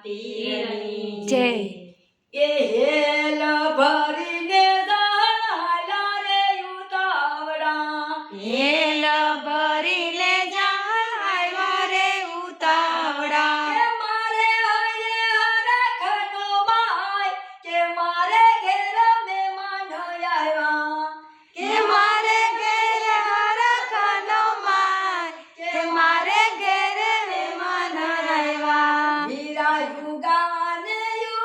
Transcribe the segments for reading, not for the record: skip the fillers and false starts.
પીરની જય એ હેલ ભરીને હાલા રે ઉતાવળા હેલ ભરીને આવ્યા રે ઉતાવળા કે મારે હૈયે હરખનો માય કે મારે ઘેર મહેમાન આવ્યા કે મારે ઘેર હરખનો માય કે મારે ઘેર મહેમાન આવ્યા વીરાયુ ગાને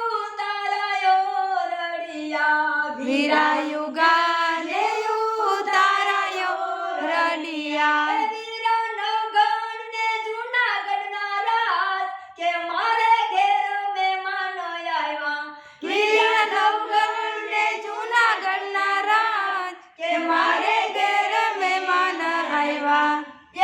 ઉતારાયો રડિયા વીરાયુ ગાને ઉતારાયો રડિયા વીરાનો ગણને જૂનાગઢના રાજ કે મારે ઘેર મહેમાન આવ્યા વીરા નવગણને જૂનાગઢના રાજ કે મારે ઘેર મહેમાન આવ્યા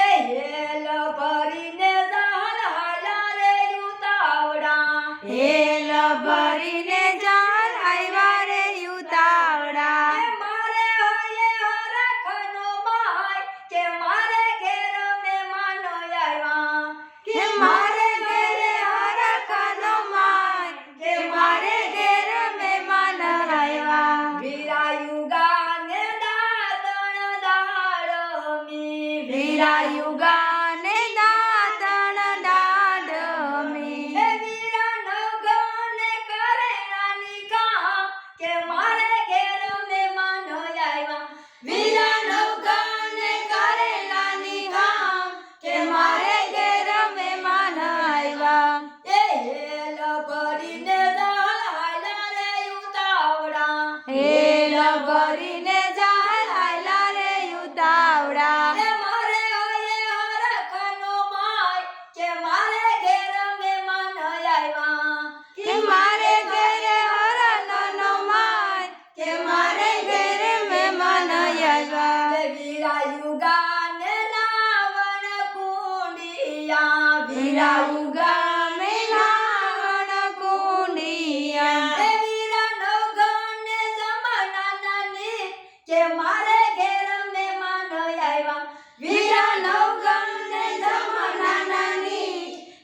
એ હેલ ભરીને જાન હાલા રે ઉતાવળા હેલ ભરીને જાન આવ્યા રે ઉતાવળા કે મારે હૈયે હરખનો માય કે મારે ઘેર મહેમાન આવ્યા કે મારે ઘેરે હરખનો માય કે મારે ઘેર મહેમાન આવ્યા વીરાયુ ગાને દાતણ દાડમી વીરાયુ ગાને દાતણ દાડમી હે વીરાનો ગણે કરે નાની કામ કે મારે ઘેર મહેમાન આવ્યા વીરા નવગણને કરેલાની ગામ કે મારે ઘેર મહેમાન આવ્યા એ હેલ ભરીને જાન હાલા રે ઉતાવળા હેલ ભરીને જાય હાલા રે ઉતાવળા કે મારે હૈયે હરખનો માય કે મારે ઘેર મહેમાન આવ્યા કે મારે ઘેરે હરખનો માય કે મારે ઘેરે મહેમાન આવ્યા કે વીરાયુ ગાને નાવણ કુંડિયા વીરાયુ ગામે લાવણ કુંડિયા હે વીરાનો ગણે જમાનાની કે મારે ઘેર મહેમાન આવ્યા વીરા નવગણને જમાનાની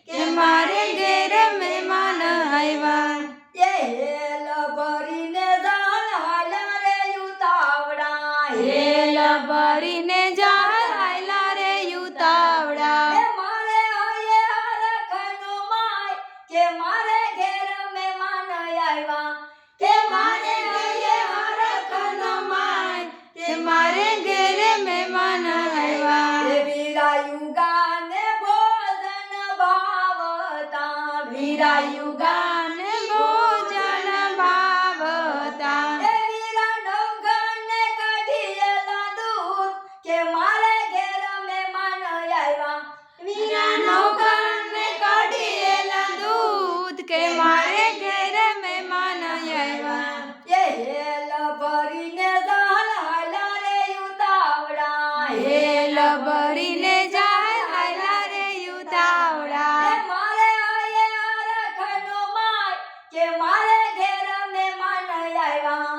કે મારે ઘેર મહેમાન આવ્યા એ હેલ ભરીને જાન હાલા રે ઉતાવળા હેલ ભરીને જાય હાલા રે ઉતાવળા હે મારે હૈયે હરખનો માય કે મારે ઘેર મહેમાન આવ્યા કે મારે હૈયે હરખનો માય કે મારે ઘેરે મહેમાન આવ્યા હે વીરાયુ ગાને ભોજન ભાવતા વીરાયુ ગાને ભોજન ભાવતા હે વીરાનો ગણે કાઢીએલા દૂધ કે મારે ઘેર મહેમાન આવ્યા વીરા નવગણને કાઢીએલા દૂધ કે મારે ઘેરે મહેમાન આવ્યા એ હેલ ભરીને જાન હાલા રે ઉતાવળા હેલ ભરીને જાય હાલા રે ઉતાવળા હે મારે હૈયે હરખનો માય કે મારે ઘેર મહેમાન આવ્યા